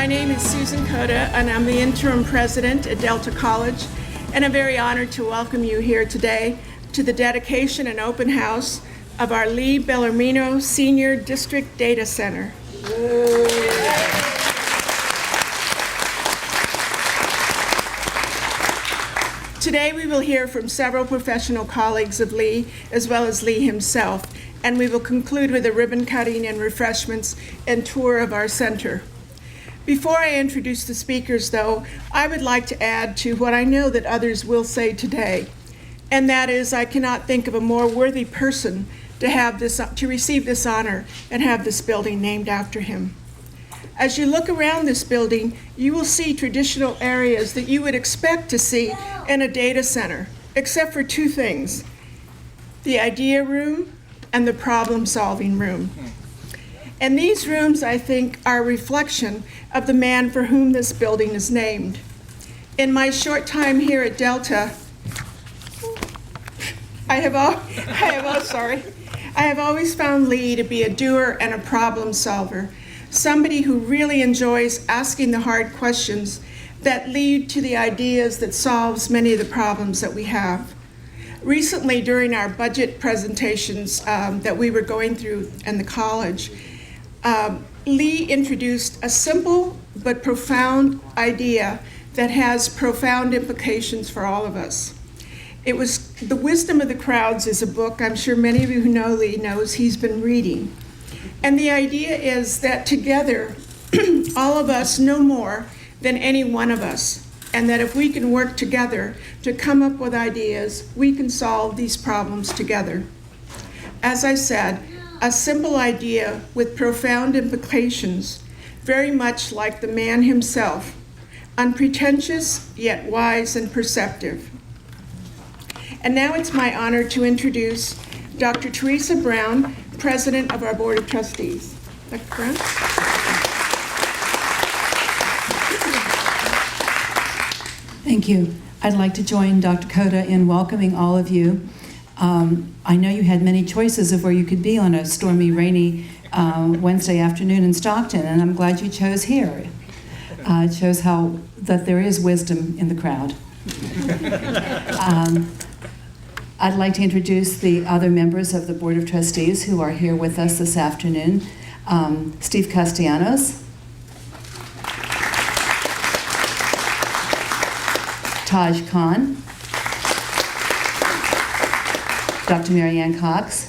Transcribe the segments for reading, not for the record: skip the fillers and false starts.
My name is Susan Coda, and I'm the interim president at Delta College, and I'm very honored to welcome you here today to the dedication and open house of our Lee Belarmino Senior District Data Center. Today we will hear from several professional colleagues of Lee, as well as Lee himself, and we will conclude with a ribbon cutting and refreshments and tour of our center. Before I introduce the speakers, though, I would like to add to what I know that others will say today, and that is I cannot think of a more worthy person to receive this honor and have this building named after him. As you look around this building, you will see traditional areas that you would expect to see in a data center, except for two things: the idea room and the problem-solving room. And these rooms, I think, are a reflection of the man for whom this building is named. In my short time here at Delta, I have always found Lee to be a doer and a problem solver, somebody who really enjoys asking the hard questions that lead to the ideas that solves many of the problems that we have. Recently, during our budget presentations that we were going through in the college, Lee introduced a simple but profound idea that has profound implications for all of us. It was The Wisdom of the Crowds is a book I'm sure many of you who know Lee knows he's been reading. And the idea is that together, all of us know more than any one of us, and that if we can work together to come up with ideas, we can solve these problems together. As I said, a simple idea with profound implications, very much like the man himself, unpretentious yet wise and perceptive. And now it's my honor to introduce Dr. Teresa Brown, President of our Board of Trustees. Dr. Brown? Thank you. I'd like to join Dr. Coda in welcoming all of you. I know you had many choices of where you could be on a stormy, rainy Wednesday afternoon in Stockton, and I'm glad you chose here. It shows that there is wisdom in the crowd. I'd like to introduce the other members of the Board of Trustees who are here with us this afternoon. Steve Castellanos, Taj Khan, Dr. Marianne Cox,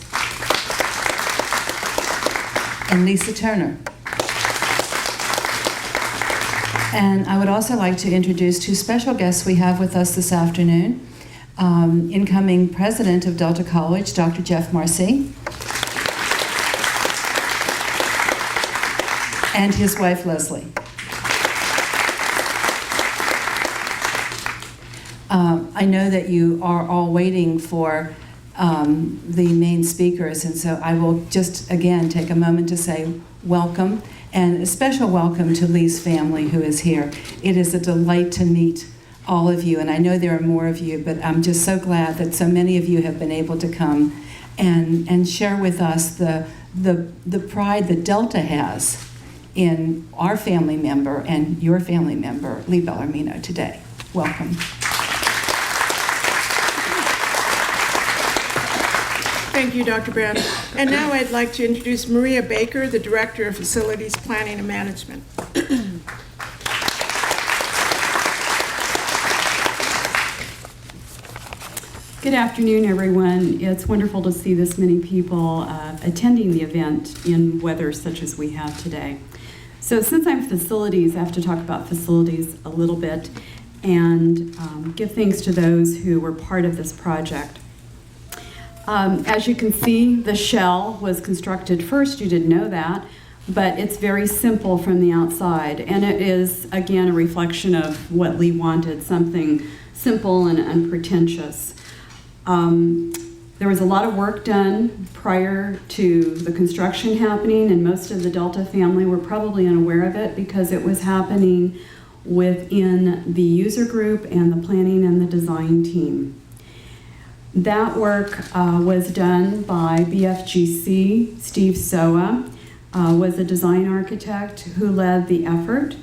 and Lisa Turner. And I would also like to introduce two special guests we have with us this afternoon. Incoming president of Delta College, Dr. Jeff Marcy, and his wife, Leslie. I know that you are all waiting for the main speakers, and so I will just again take a moment to say welcome, and a special welcome to Lee's family who is here. It is a delight to meet all of you, and I know there are more of you, but I'm just so glad that so many of you have been able to come and share with us the pride that Delta has in our family member and your family member, Lee Belarmino, today. Welcome. Thank you, Dr. Brown. And now I'd like to introduce Maria Baker, the Director of Facilities Planning and Management. Good afternoon, everyone. It's wonderful to see this many people attending the event in weather such as we have today. So since I'm facilities, I have to talk about facilities a little bit and give thanks to those who were part of this project. As you can see, the shell was constructed first. You didn't know that, but it's very simple from the outside, and it is, again, a reflection of what Lee wanted, something simple and unpretentious. There was a lot of work done prior to the construction happening, and most of the Delta family were probably unaware of it because it was happening within the user group and the planning and the design team. That work was done by BFGC. Steve Soa was a design architect who led the effort,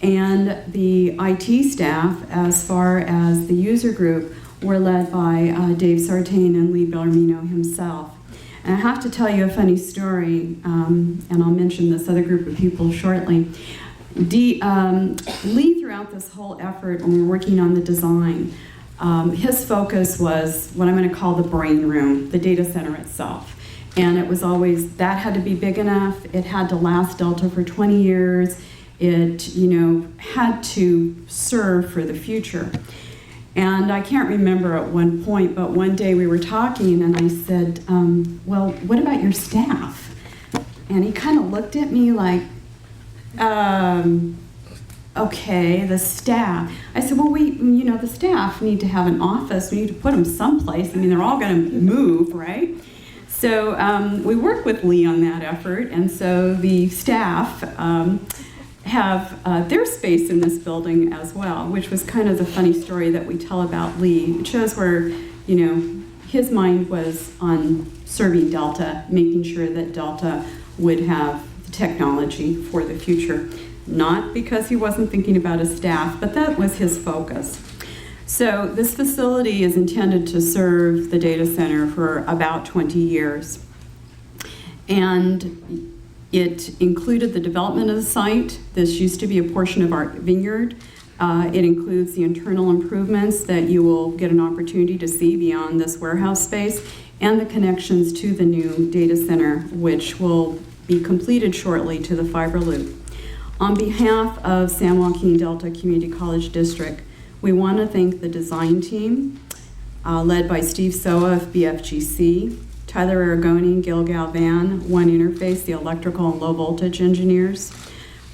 And the IT staff, as far as the user group, were led by Dave Sartain and Lee Belarmino himself. And I have to tell you a funny story, and I'll mention this other group of people shortly. Lee, throughout this whole effort, when we were working on the design, his focus was what I'm going to call the brain room, the data center itself. And it was always, that had to be big enough, it had to last Delta for 20 years, it, had to serve for the future. And I can't remember at one point, but one day we were talking and I said, well, what about your staff? And he kind of looked at me like, okay, the staff. I said, well, the staff need to have an office. We need to put them someplace. I mean, they're all going to move, right? So we work with Lee on that effort. And so the staff have their space in this building as well, which was kind of the funny story that we tell about Lee. It shows where, his mind was on serving Delta, making sure that Delta would have the technology for the future. Not because he wasn't thinking about his staff, but that was his focus. So this facility is intended to serve the data center for about 20 years. And it included the development of the site. This used to be a portion of our vineyard. It includes the internal improvements that you will get an opportunity to see beyond this warehouse space, and the connections to the new data center, which will be completed shortly to the fiber loop. On behalf of San Joaquin Delta Community College District, we want to thank the design team, led by Steve Soa of BFGC, Tyler Aragoni, Gil Galvan, One Interface, the electrical and low voltage engineers,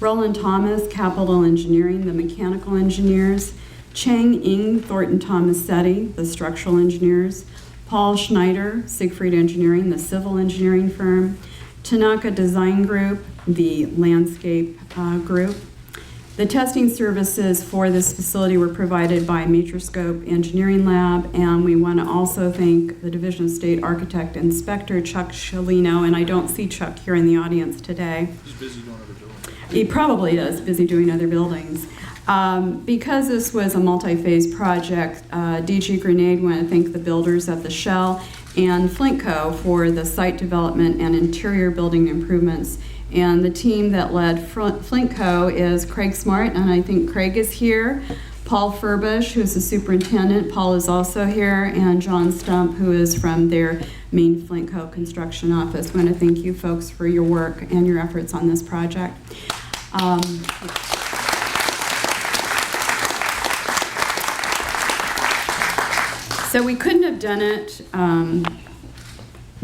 Roland Thomas, Capital Engineering, the mechanical engineers, Chang Ing, Thornton Tomasetti, the structural engineers, Paul Schneider, Siegfried Engineering, the civil engineering firm, Tanaka Design Group, the landscape group. The testing services for this facility were provided by Matroscope Engineering Lab, and we want to also thank the Division of State Architect Inspector Chuck Shalino, and I don't see Chuck here in the audience today. He's busy doing other buildings. He probably is busy doing other buildings. Because this was a multi-phase project, DG Grenade want to thank the builders at the Shell and Flintco for the site development and interior building improvements. And the team that led Flintco is Craig Smart, and I think Craig is here. Paul Furbush, who's the superintendent, Paul is also here, and John Stump, who is from their main Flintco construction office. I want to thank you folks for your work and your efforts on this project. So we couldn't have done it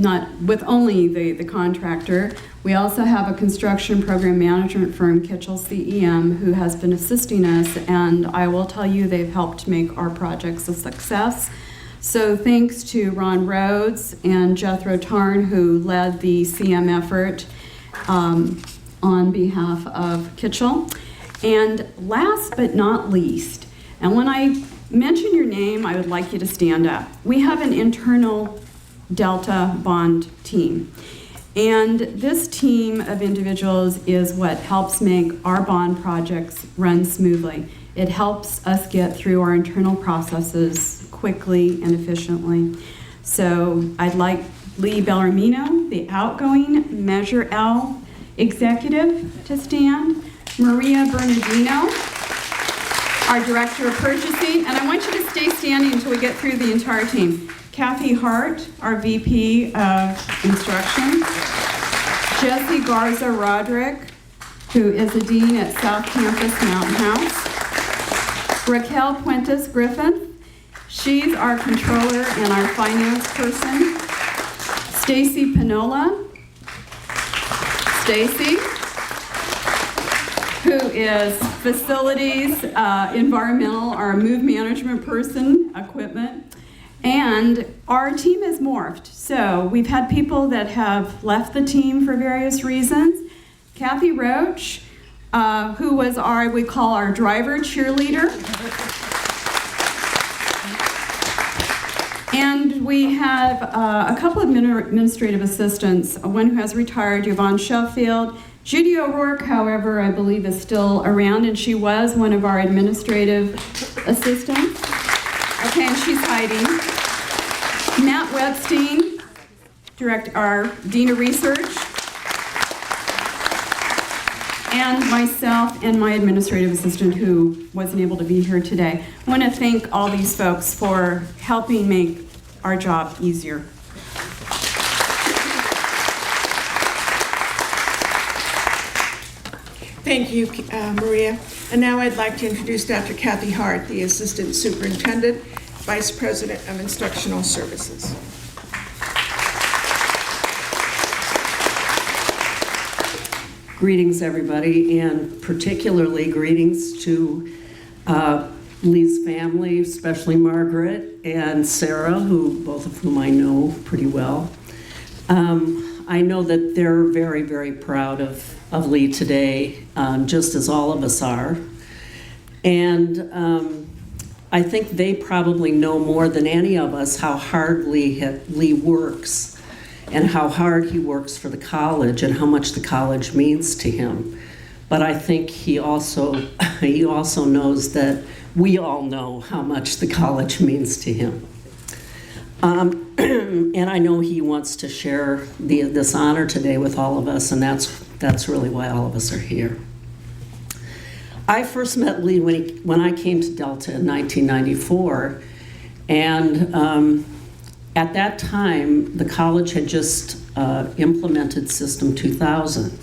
not with only the contractor. We also have a construction program management firm, Kitchell CEM, who has been assisting us, and I will tell you they've helped make our projects a success. So thanks to Ron Rhodes and Jethro Tarn, who led the CM effort on behalf of Kitchell. And last but not least, and when I mention your name, I would like you to stand up. We have an internal Delta Bond team. And this team of individuals is what helps make our bond projects run smoothly. It helps us get through our internal processes quickly and efficiently. So I'd like Lee Belarmino, the outgoing Measure L executive, to stand. Maria Bernardino, our Director of Purchasing, and I want you to stay standing until we get through the entire team. Kathy Hart, our VP of Instruction. Jesse Garza Roderick, who is a Dean at South Campus Mountain House. Raquel Puentes Griffin, she's our Controller and our Finance person. Stacy Pinola, Stacy, who is Facilities, Environmental, our Move Management person, Equipment. And our team has morphed. So we've had people that have left the team for various reasons. Kathy Roach, who was we call our driver cheerleader. And we have a couple of administrative assistants, one who has retired, Yvonne Sheffield. Judy O'Rourke, however, I believe is still around, and she was one of our administrative assistants. Okay, and she's hiding. Matt Webstein, our Dean of Research, and myself and my administrative assistant who wasn't able to be here today. I want to thank all these folks for helping make our job easier. Thank you, Maria. And now I'd like to introduce Dr. Kathy Hart, the Assistant Superintendent, Vice President of Instructional Services. Greetings, everybody, and particularly greetings to Lee's family, especially Margaret and Sarah, both of whom I know pretty well. I know that they're very, very proud of Lee today, just as all of us are. And I think they probably know more than any of us how hard Lee works and how hard he works for the college and how much the college means to him. But I think he also knows that we all know how much the college means to him. And I know he wants to share this honor today with all of us, and that's really why all of us are here. I first met Lee when I came to Delta in 1994, and at that time, the college had just implemented System 2000.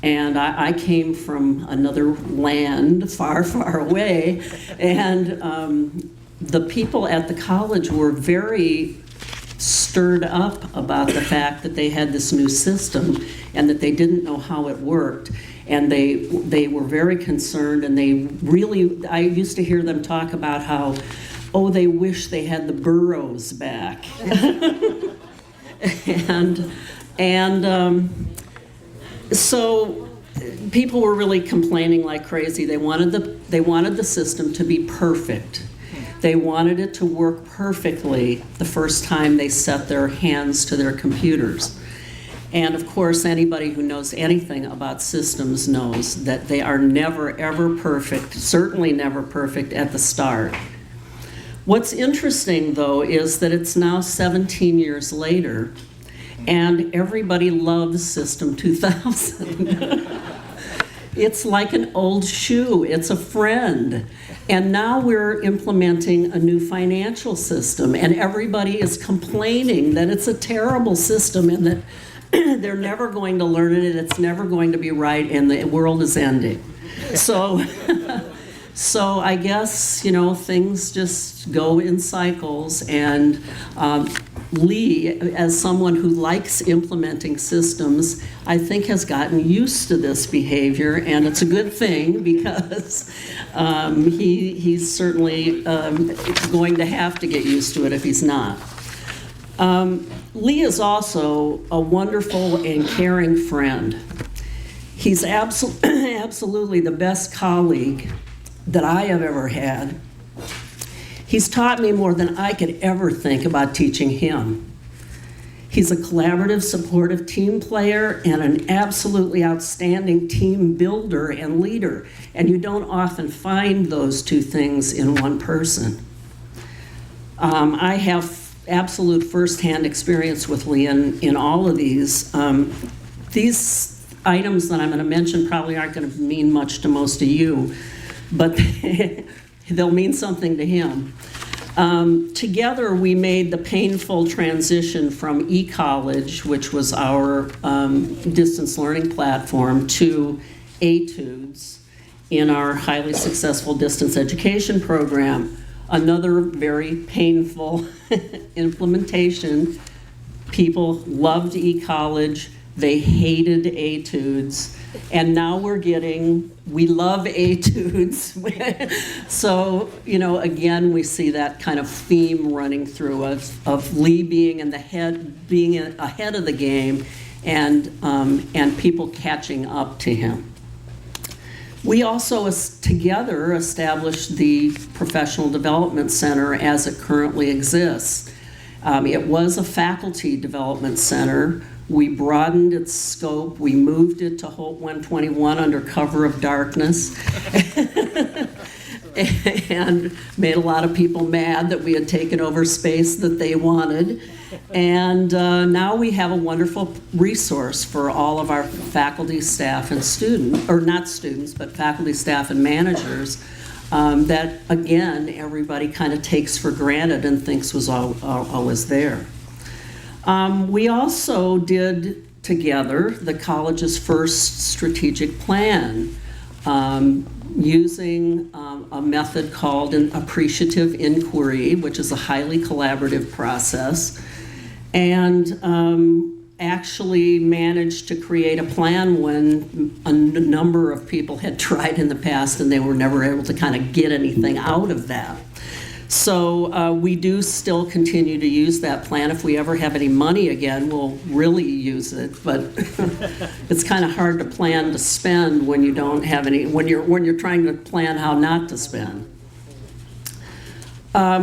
And I came from another land far, far away, and the people at the college were very stirred up about the fact that they had this new system and that they didn't know how it worked. And they were very concerned, and I used to hear them talk about how, oh, they wish they had the burros back. So people were really complaining like crazy. They wanted the system to be perfect. They wanted it to work perfectly the first time they set their hands to their computers. And of course, anybody who knows anything about systems knows that they are never, ever perfect, certainly never perfect at the start. What's interesting, though, is that it's now 17 years later, and everybody loves System 2000. It's like an old shoe. It's a friend. And now we're implementing a new financial system, and everybody is complaining that it's a terrible system and that they're never going to learn it, and it's never going to be right, and the world is ending. So I guess, things just go in cycles, and Lee, as someone who likes implementing systems, I think has gotten used to this behavior, and it's a good thing because he's certainly going to have to get used to it if he's not. Lee is also a wonderful and caring friend. He's absolutely the best colleague that I have ever had. He's taught me more than I could ever think about teaching him. He's a collaborative, supportive team player and an absolutely outstanding team builder and leader. And you don't often find those two things in one person. I have absolute firsthand experience with Lee in all of these. These items that I'm going to mention probably aren't going to mean much to most of you, but they'll mean something to him. Together, we made the painful transition from eCollege, which was our distance learning platform, to Etudes in our highly successful distance education program. Another very painful implementation. People loved eCollege. They hated Etudes. And now we love Etudes. So, again, we see that kind of theme running through of Lee being ahead of the game and people catching up to him. We also together established the Professional Development Center as it currently exists. It was a faculty development center We broadened its scope. We moved it to Holt 121 under cover of darkness. And made a lot of people mad that we had taken over space that they wanted. And now we have a wonderful resource for all of our faculty, staff, and students, or not students, but faculty, staff, and managers that, again, everybody kind of takes for granted and thinks was always there. We also did together the college's first strategic plan, using a method called an appreciative inquiry, which is a highly collaborative process, and actually managed to create a plan when a number of people had tried in the past and they were never able to kind of get anything out of that. So we do still continue to use that plan. If we ever have any money again, we'll really use it. But it's kind of hard to plan to spend when you don't have any. When you're trying to plan how not to spend.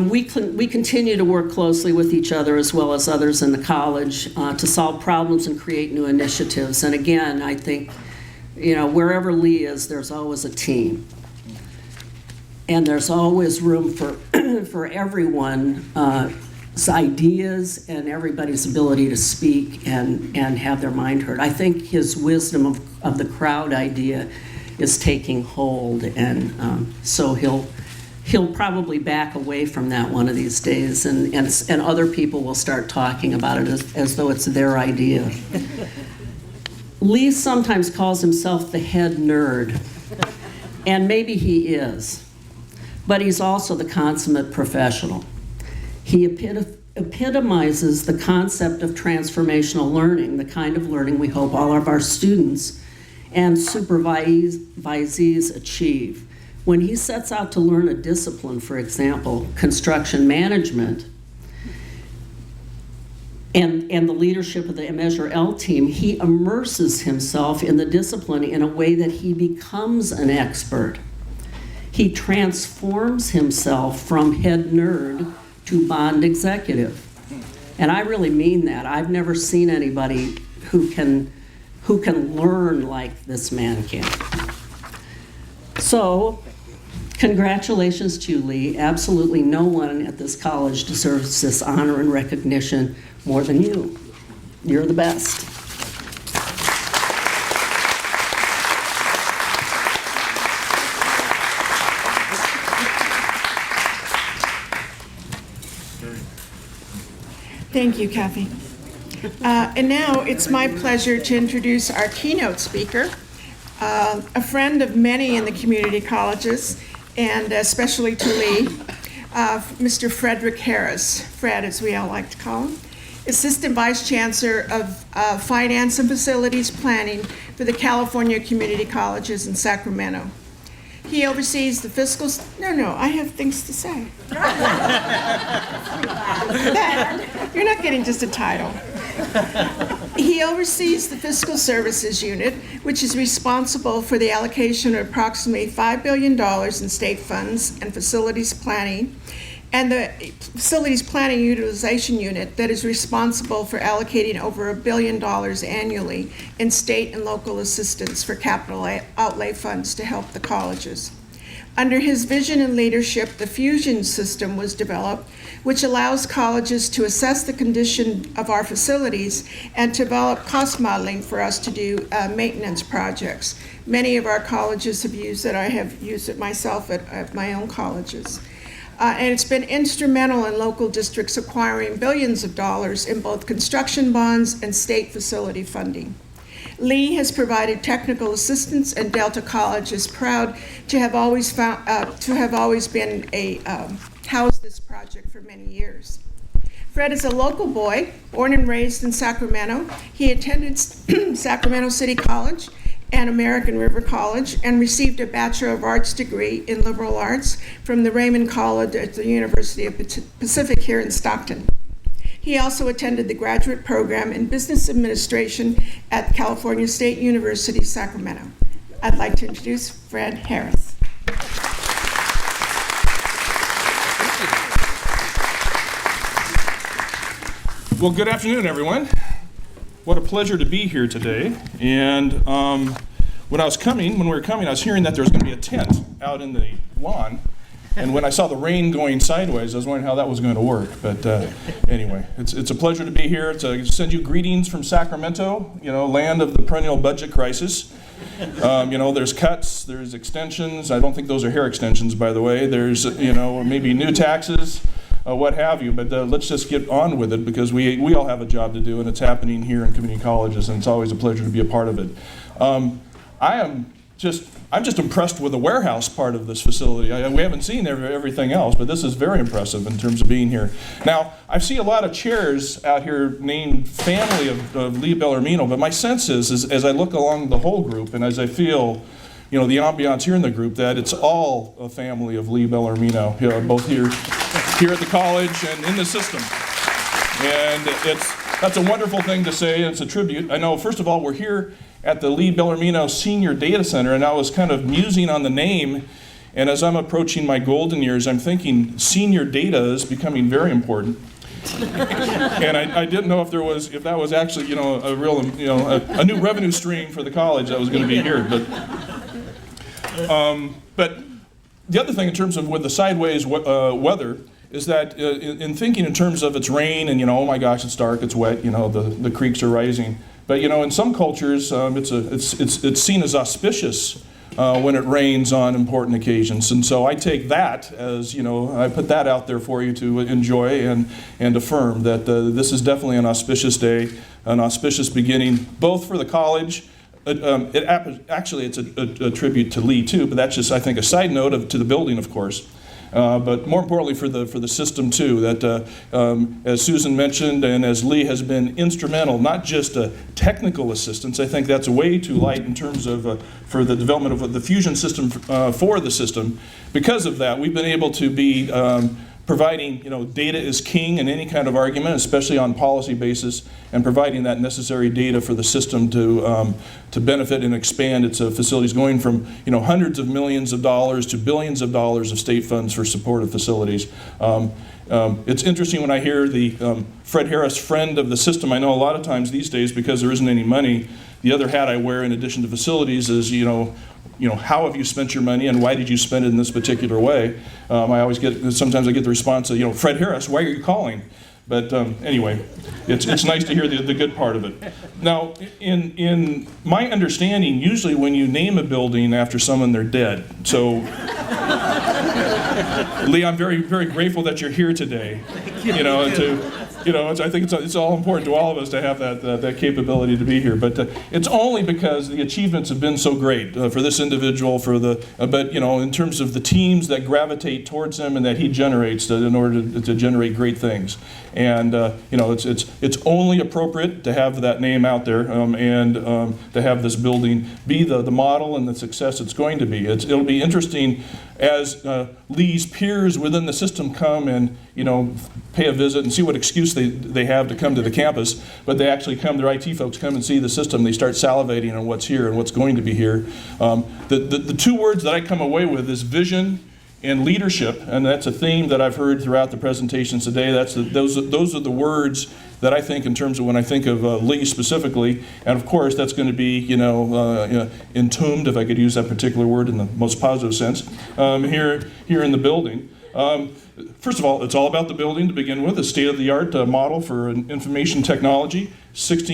We continue to work closely with each other as well as others in the college to solve problems and create new initiatives. And again, I think, wherever Lee is, there's always a team. And there's always room for for everyone's ideas and everybody's ability to speak and have their mind heard. I think his wisdom of the crowd idea is taking hold, and so he'll probably back away from that one of these days, and other people will start talking about it as though it's their idea. Lee sometimes calls himself the head nerd, and maybe he is. But he's also the consummate professional. He epitomizes the concept of transformational learning, the kind of learning we hope all of our students and supervisees achieve. When he sets out to learn a discipline, for example, construction management, and the leadership of the Measure L team, he immerses himself in the discipline in a way that he becomes an expert. He transforms himself from head nerd to bond executive. And I really mean that. I've never seen anybody who can learn like this man can. So, congratulations to you, Lee. Absolutely no one at this college deserves this honor and recognition more than you. You're the best. Thank you, Kathy. And now it's my pleasure to introduce our keynote speaker, a friend of many in the community colleges, and especially to Lee, Mr. Frederick Harris, Fred as we all like to call him, Assistant Vice Chancellor of Finance and Facilities Planning for the California Community Colleges in Sacramento. He oversees the fiscal, I have things to say. You're not getting just a title. He oversees the Fiscal Services Unit, which is responsible for the allocation of approximately $5 billion in state funds and facilities planning, and the Facilities Planning Utilization Unit that is responsible for allocating over $1 billion annually in state and local assistance for capital outlay funds to help the colleges. Under his vision and leadership, the Fusion system was developed, which allows colleges to assess the condition of our facilities and develop cost modeling for us to do maintenance projects. Many of our colleges have used it. I have used it myself at my own colleges. And it's been instrumental in local districts acquiring billions of dollars in both construction bonds and state facility funding. Lee has provided technical assistance, and Delta College is proud to have always been housed this project for many years. Fred is a local boy, born and raised in Sacramento. He attended Sacramento City College and American River College, and received a Bachelor of Arts degree in Liberal Arts from the Raymond College at the University of Pacific here in Stockton. He also attended the graduate program in Business Administration at California State University, Sacramento. I'd like to introduce Fred Harris. Well, good afternoon, everyone. What a pleasure to be here today. And when we were coming, I was hearing that there was going to be a tent out in the lawn. And when I saw the rain going sideways, I was wondering how that was going to work. But anyway, it's a pleasure to be here to send you greetings from Sacramento, land of the perennial budget crisis. There's cuts, there's extensions. I don't think those are hair extensions, by the way. There's, maybe new taxes, what have you. But let's just get on with it, because we all have a job to do, and it's happening here in community colleges, and it's always a pleasure to be a part of it. I'm just impressed with the warehouse part of this facility. We haven't seen everything else, but this is very impressive in terms of being here. Now, I see a lot of chairs out here named family of Lee Belarmino, but my sense is as I look along the whole group and as I feel, the ambiance here in the group, that it's all a family of Lee Belarmino, both here at the college and in the system. And that's a wonderful thing to say, and it's a tribute. I know, first of all, we're here at the Lee Belarmino Senior Data Center, and I was kind of musing on the name, and as I'm approaching my golden years, I'm thinking senior data is becoming very important. And I didn't know if that was actually, a real, a new revenue stream for the college that was going to be here. But the other thing in terms of with the sideways weather is that in thinking in terms of it's rain and, oh my gosh, it's dark, it's wet, the creeks are rising. But in some cultures, it's seen as auspicious when it rains on important occasions, and so I take that as I put that out there for you to enjoy and affirm that this is definitely an auspicious day, an auspicious beginning, both for the college. Actually, it's a tribute to Lee too, but that's just I think a side note to the building, of course. But more importantly for the system too, that as Susan mentioned and as Lee has been instrumental, not just technical assistance, I think that's way too light in terms of for the development of the fusion system for the system. Because of that, we've been able to be providing, data is king in any kind of argument, especially on policy basis, and providing that necessary data for the system to benefit and expand its facilities, going from hundreds of millions of dollars to billions of dollars of state funds for supportive facilities. It's interesting when I hear the Fred Harris friend of the system. I know a lot of times these days, because there isn't any money, the other hat I wear in addition to facilities is how have you spent your money and why did you spend it in this particular way? Sometimes I get the response of, Fred Harris, why are you calling? But anyway, it's nice to hear the good part of it. Now, in my understanding, usually when you name a building after someone, they're dead. So, Lee, I'm very, very grateful that you're here today. I think it's all important to all of us to have that capability to be here. But it's only because the achievements have been so great for this individual, but in terms of the teams that gravitate towards him and that he generates in order to generate great things. And it's only appropriate to have that name out there and to have this building be the model and the success it's going to be. It'll be interesting as Lee's peers within the system come and pay a visit and see what excuse they have to come to the campus, but they actually come, their IT folks come and see the system, they start salivating on what's here and what's going to be here. The two words that I come away with is vision and leadership, and that's a theme that I've heard throughout the presentations today. Those are the words that I think in terms of when I think of Lee specifically, and of course that's going to be entombed, if I could use that particular word in the most positive sense, here in the building. First of all, it's all about the building to begin with, a state-of-the-art model for information technology,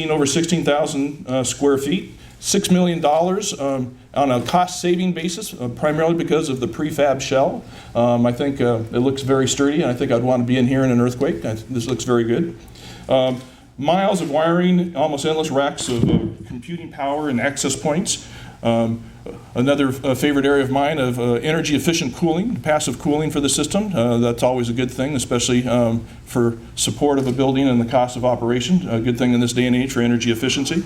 over 16,000 square feet, $6 million on a cost-saving basis, primarily because of the prefab shell. I think it looks very sturdy, and I think I'd want to be in here in an earthquake. This looks very good. Miles of wiring, almost endless racks of computing power and access points. Another favorite area of mine of energy efficient cooling, passive cooling for the system. That's always a good thing, especially for support of a building and the cost of operation. A good thing in this day and age for energy efficiency.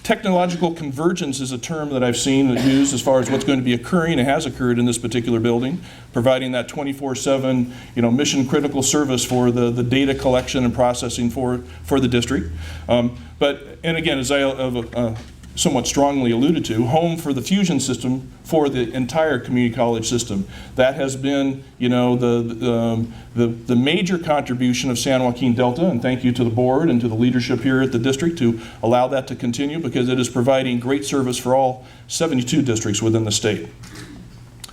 Technological convergence is a term that I've seen used as far as what's going to be occurring and has occurred in this particular building, providing that 24/7 mission critical service for the data collection and processing for the district. And again, as I somewhat strongly alluded to, home for the fusion system for the entire community college system. That has been, you know, the major contribution of San Joaquin Delta, and thank you to the board and to the leadership here at the district to allow that to continue, because it is providing great service for all 72 districts within the state.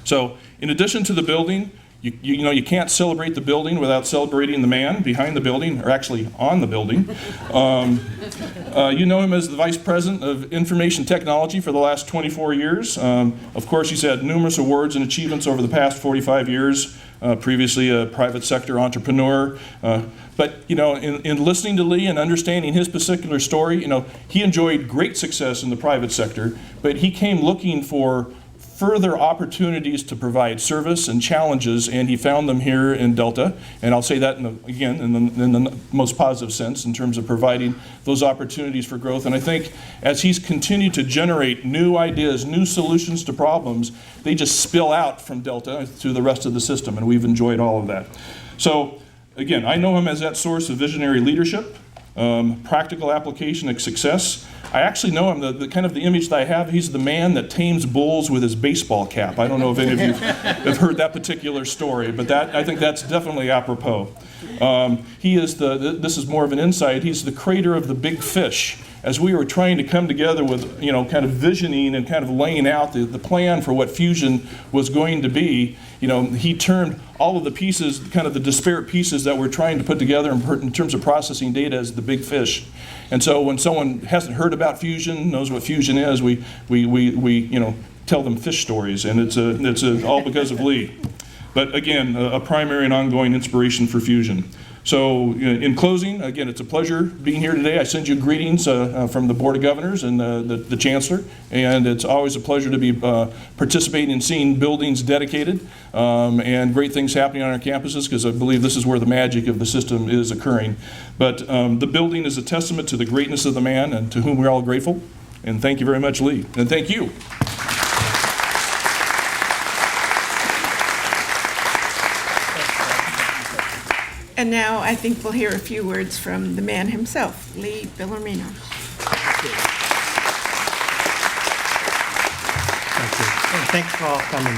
So in addition to the building, you know, you can't celebrate the building without celebrating the man behind the building, or actually on the building. You know him as the Vice President of Information Technology for the last 24 years. Of course, he's had numerous awards and achievements over the past 45 years, previously a private sector entrepreneur. But, you know, in listening to Lee and understanding his particular story, you know, he enjoyed great success in the private sector, but he came looking for further opportunities to provide service and challenges, and he found them here in Delta. And I'll say that in the most positive sense in terms of providing those opportunities for growth. And I think as he's continued to generate new ideas, new solutions to problems, they just spill out from Delta to the rest of the system, and we've enjoyed all of that. So again, I know him as that source of visionary leadership, practical application and success. I actually know him, the kind of the image that I have, he's the man that tames bulls with his baseball cap. I don't know if any of you have heard that particular story, but I think that's definitely apropos. He is this is more of an insight, he's the creator of the big fish. As we were trying to come together with, you know, kind of visioning and kind of laying out the plan for what fusion was going to be, you know, he termed all of the pieces, kind of the disparate pieces that we're trying to put together in terms of processing data as the big fish. And so when someone hasn't heard about fusion, knows what fusion is, we you know, tell them fish stories, and it's all because of Lee. But again, a primary and ongoing inspiration for fusion. So in closing, again, it's a pleasure being here today. I send you greetings from the Board of Governors and the Chancellor, and it's always a pleasure to be participating in seeing buildings dedicated and great things happening on our campuses, because I believe this is where the magic of the system is occurring. But the building is a testament to the greatness of the man, and to whom we're all grateful. And thank you very much, Lee. And thank you. And now I think we'll hear a few words from the man himself, Lee Belarmino. Thank you. And thanks for all coming.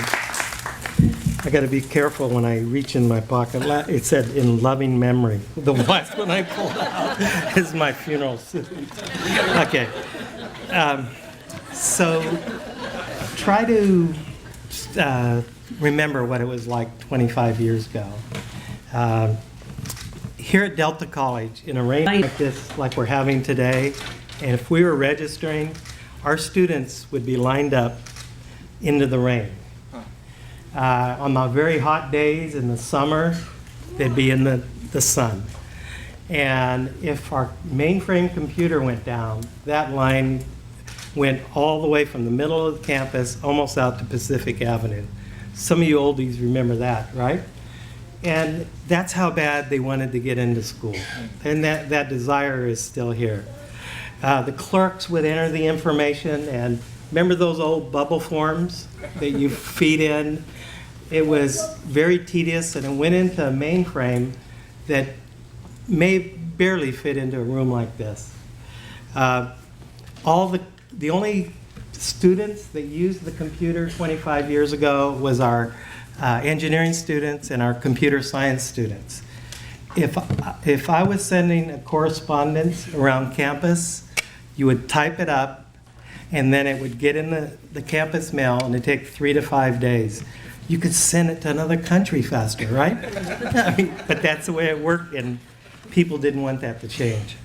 I got to be careful when I reach in my pocket. It said, "in loving memory." The last one I pulled out is my funeral suit. Okay. So try to remember what it was like 25 years ago. Here at Delta College, in a rain like this, like we're having today, and if we were registering, our students would be lined up into the rain. On the very hot days in the summer, they'd be in the sun. And if our mainframe computer went down, that line went all the way from the middle of the campus almost out to Pacific Avenue. Some of you oldies remember that, right? And that's how bad they wanted to get into school. And that desire is still here. The clerks would enter the information, and remember those old bubble forms that you feed in? It was very tedious, and it went into a mainframe that may barely fit into a room like this. The only students that used the computer 25 years ago was our engineering students and our computer science students. If I was sending a correspondence around campus, you would type it up, and then it would get in the campus mail, and it'd take 3 to 5 days. You could send it to another country faster, right? I mean, but that's the way it worked, and people didn't want that to change.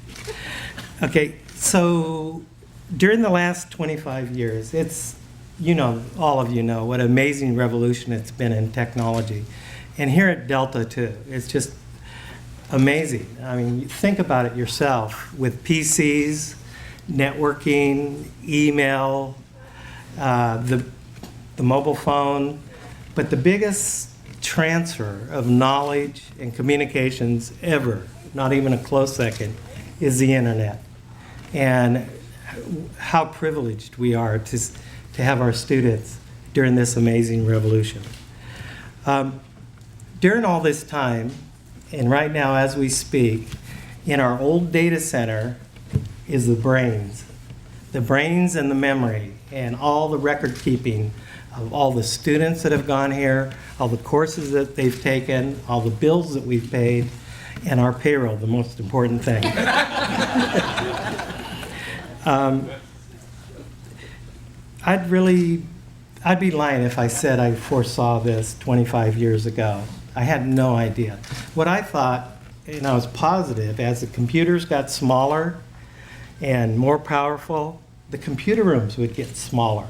Okay, so during the last 25 years, all of you know what an amazing revolution it's been in technology. And here at Delta, too, it's just amazing. I mean, you think about it yourself with PCs, networking, email, the mobile phone. But the biggest transfer of knowledge and communications ever, not even a close second, is the internet. And how privileged we are to have our students during this amazing revolution. During all this time, and right now as we speak, in our old data center is the brains the brains and the memory and all the record keeping of all the students that have gone here, all the courses that they've taken, all the bills that we've paid, and our payroll, the most important thing. I'd be lying if I said I foresaw this 25 years ago. I had no idea. What I thought, and I was positive, as the computers got smaller and more powerful, the computer rooms would get smaller.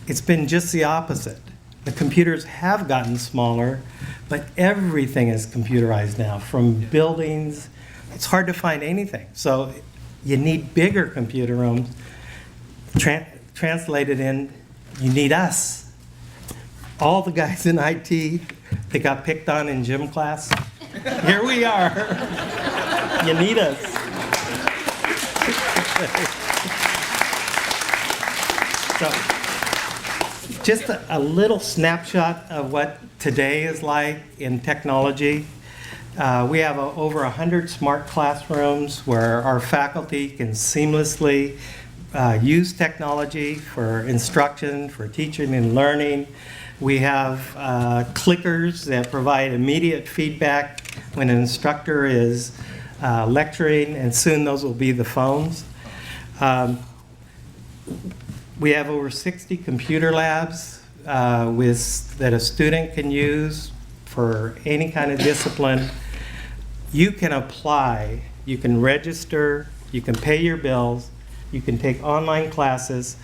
It's been just the opposite. The computers have gotten smaller, but everything is computerized now, from buildings. It's hard to find anything. So you need bigger computer rooms. Translated in, you need us. All the guys in IT that got picked on in gym class, here we are. You need us. So, just a little snapshot of what today is like in technology. We have over 100 smart classrooms where our faculty can seamlessly use technology for instruction, for teaching and learning. We have clickers that provide immediate feedback when an instructor is lecturing, and soon those will be the phones. We have over 60 computer labs that a student can use for any kind of discipline. You can apply, you can register, you can pay your bills, you can take online classes,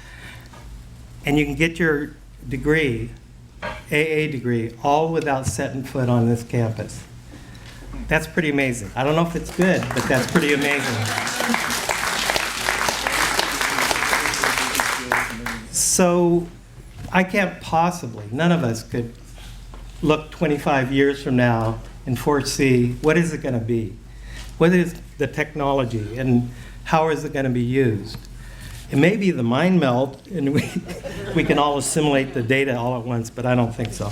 and you can get your degree, AA degree, all without setting foot on this campus. That's pretty amazing. I don't know if it's good, but that's pretty amazing. So I can't possibly, none of us could look 25 years from now and foresee what is it going to be? What is the technology and how is it going to be used? It may be the mind meld and we can all assimilate the data all at once, but I don't think so.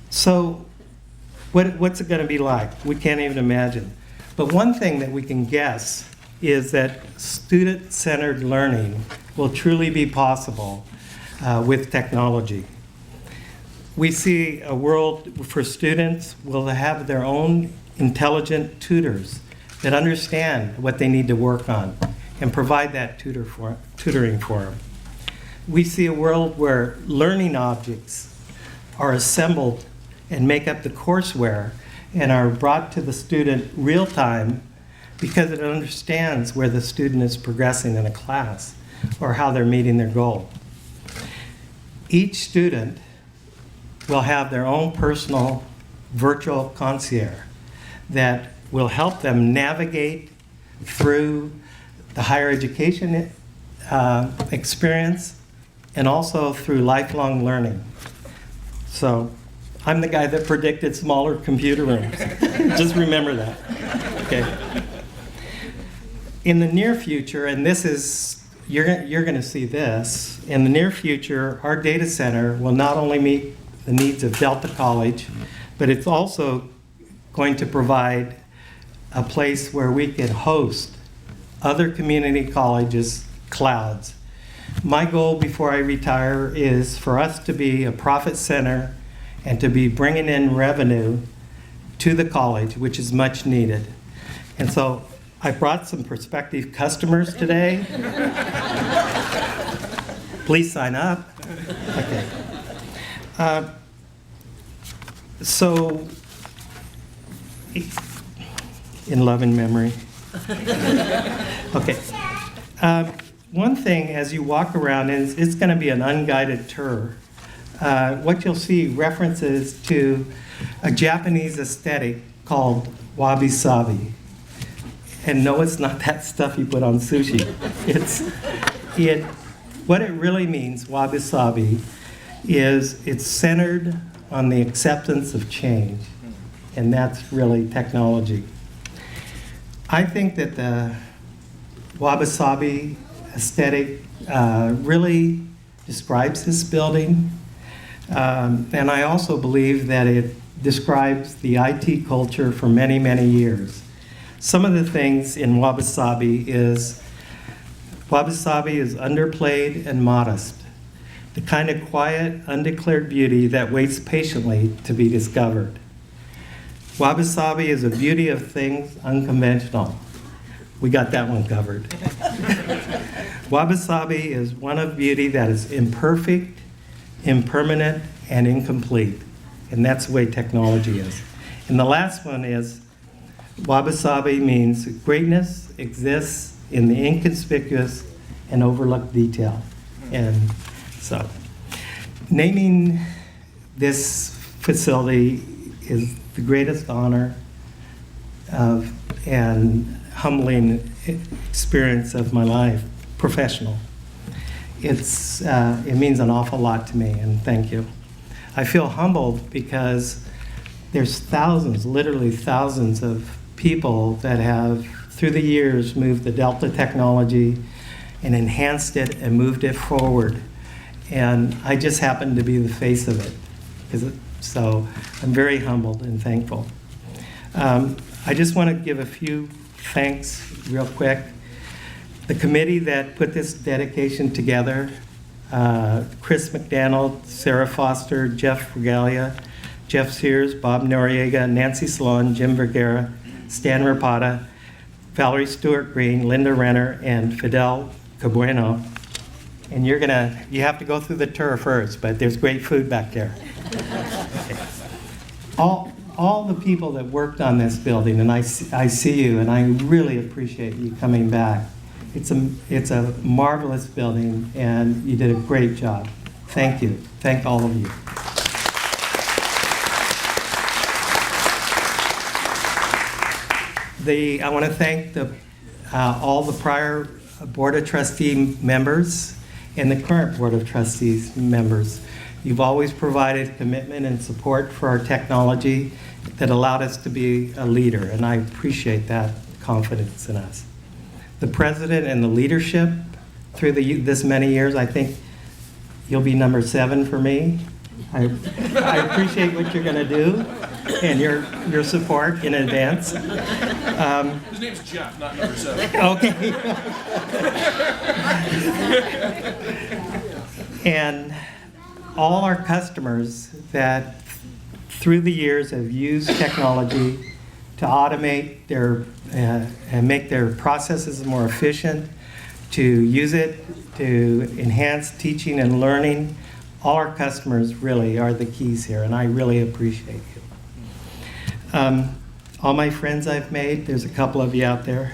So what's it going to be like? We can't even imagine. But one thing that we can guess is that student-centered learning will truly be possible with technology. We see a world for students will have their own intelligent tutors that understand what they need to work on and provide that tutoring for them. We see a world where learning objects are assembled and make up the courseware and are brought to the student real time because it understands where the student is progressing in a class or how they're meeting their goal. Each student will have their own personal virtual concierge that will help them navigate through the higher education experience and also through lifelong learning. So I'm the guy that predicted smaller computer rooms. Just remember that. Okay. In the near future, and this is, you're going to see this, in the near future, our data center will not only meet the needs of Delta College, but it's also going to provide a place where we can host other community colleges' clouds. My goal before I retire is for us to be a profit center and to be bringing in revenue to the college, which is much needed. And so I brought some prospective customers today. Please sign up. Okay. So, in love and memory. Okay. One thing as you walk around is it's going to be an unguided tour. What you'll see references to a Japanese aesthetic called wabi-sabi. And no, it's not that stuff you put on sushi. What it really means, wabi-sabi, is it's centered on the acceptance of change. And that's really technology. I think that the wabi-sabi aesthetic really describes this building. And I also believe that it describes the IT culture for many, many years. Some of the things in wabi-sabi is Wabi-sabi is underplayed and modest, the kind of quiet, undeclared beauty that waits patiently to be discovered. Wabi-sabi is a beauty of things unconventional. We got that one covered. Wabi-sabi is one of beauty that is imperfect, impermanent, and incomplete. And that's the way technology is. And the last one is, wabi-sabi means greatness exists in the inconspicuous and overlooked detail. And so, naming this facility is the greatest honor and humbling experience of my life, professional. It means an awful lot to me, and thank you. I feel humbled because there's thousands, literally thousands of people that have, through the years, moved the Delta technology and enhanced it and moved it forward. And I just happen to be the face of it. So I'm very humbled and thankful. I just want to give a few thanks real quick. The committee that put this dedication together, Chris McDaniel, Sarah Foster, Jeff Regalia, Jeff Sears, Bob Noriega, Nancy Sloan, Jim Vergara, Stan Rapata, Valerie Stewart Green, Linda Renner, and Fidel Cabueno. And you have to go through the tour first, but there's great food back there. Okay. All the people that worked on this building, and I see you, and I really appreciate you coming back. It's a marvelous building, and you did a great job. Thank you. Thank all of you. I want to thank all the prior Board of Trustee members and the current Board of Trustees members. You've always provided commitment and support for our technology that allowed us to be a leader, and I appreciate that confidence in us. The president and the leadership through this many years, I think you'll be number 7 for me. I appreciate what you're going to do and your support in advance. His name's Jeff, not number 7. Okay. And all our customers that through the years have used technology to automate and make their processes more efficient, to use it to enhance teaching and learning. All our customers really are the keys here, and I really appreciate you. All my friends I've made, there's a couple of you out there.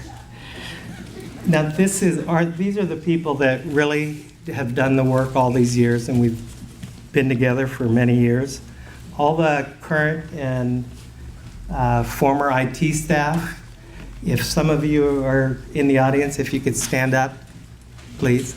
Now these are the people that really have done the work all these years, and we've been together for many years. All the current and former IT staff. If some of you are in the audience, if you could stand up, please.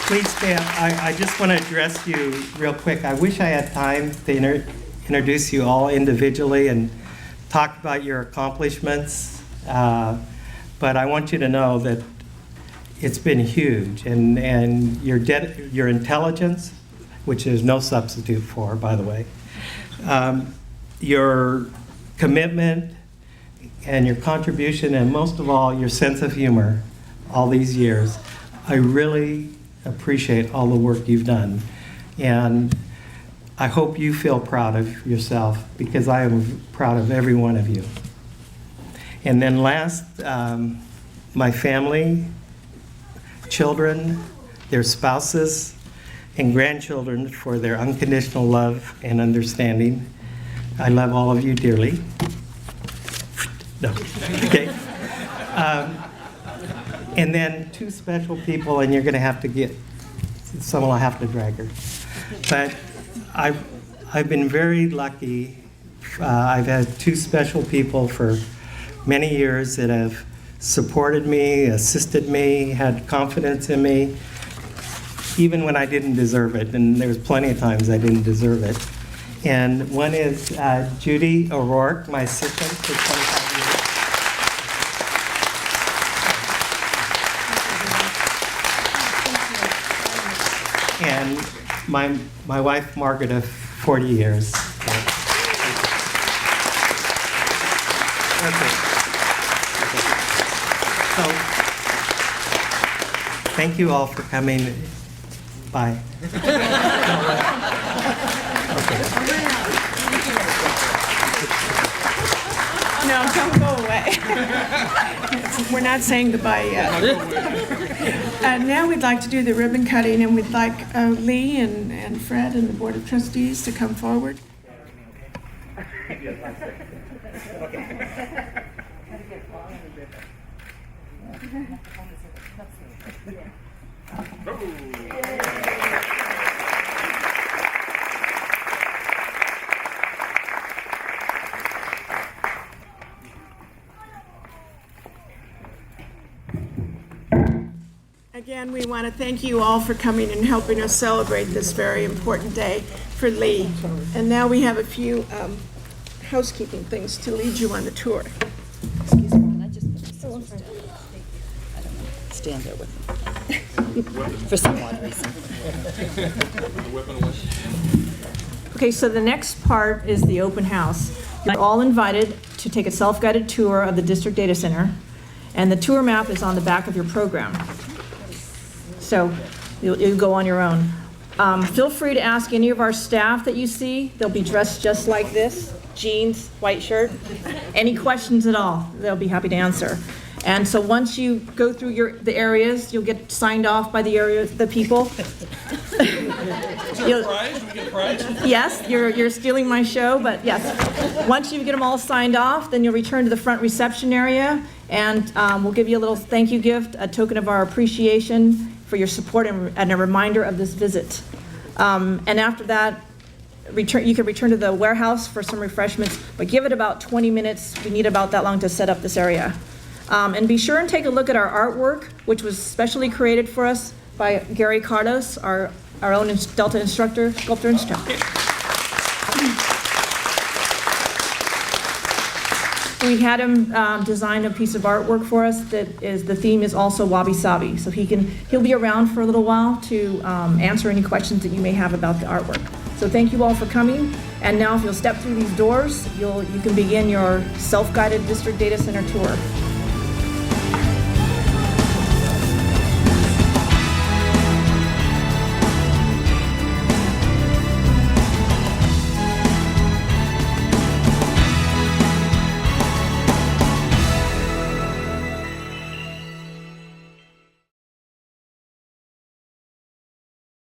Please stand. I just want to address you real quick. I wish I had time to introduce you all individually and talk about your accomplishments, but I want you to know that it's been huge, and your intelligence, which there's no substitute for, by the way, your commitment and your contribution, and most of all, your sense of humor all these years. I really appreciate all the work you've done, and I hope you feel proud of yourself, because I am proud of every one of you. And then last, my family, children, their spouses, and grandchildren for their unconditional love and understanding. I love all of you dearly. No, okay. And then 2 special people, and you're going to have to someone will have to drag her. But I've been very lucky. I've had 2 special people for many years that have supported me, assisted me, had confidence in me, even when I didn't deserve it. And there's plenty of times I didn't deserve it. And one is Judy O'Rourke, my assistant for 25 years. And my wife, Margaret, of 40 years. So, thank you all for coming. Bye. No, don't go away. We're not saying goodbye yet. Now we'd like to do the ribbon cutting, and we'd like Lee and Fred and the Board of Trustees to come forward. Again, we want to thank you all for coming and helping us celebrate this very important day for Lee. And now we have a few housekeeping things to lead you on the tour. Excuse me, can I just put this down? I don't know. Stand there with me. For some odd reason. Okay, so the next part is the open house. You're all invited to take a self-guided tour of the District Data Center, and the tour map is on the back of your program. So you'll go on your own. Feel free to ask any of our staff that you see. They'll be dressed just like this, jeans, white shirt. Any questions at all, they'll be happy to answer. And so once you go through the areas, you'll get signed off by the people. We get a prize? Yes, you're stealing my show, but yes. Once you get them all signed off, then you'll return to the front reception area, and we'll give you a little thank you gift, a token of our appreciation for your support and a reminder of this visit. And after that, you can return to the warehouse for some refreshments, but give it about 20 minutes. We need about that long to set up this area. And be sure and take a look at our artwork, which was specially created for us by Gary Cardos, our own Delta sculptor instructor. We had him design a piece of artwork for us the theme is also Wabi Sabi. So he'll be around for a little while to answer any questions that you may have about the artwork. So thank you all for coming. And now if you'll step through these doors, you can begin your self-guided District Data Center tour.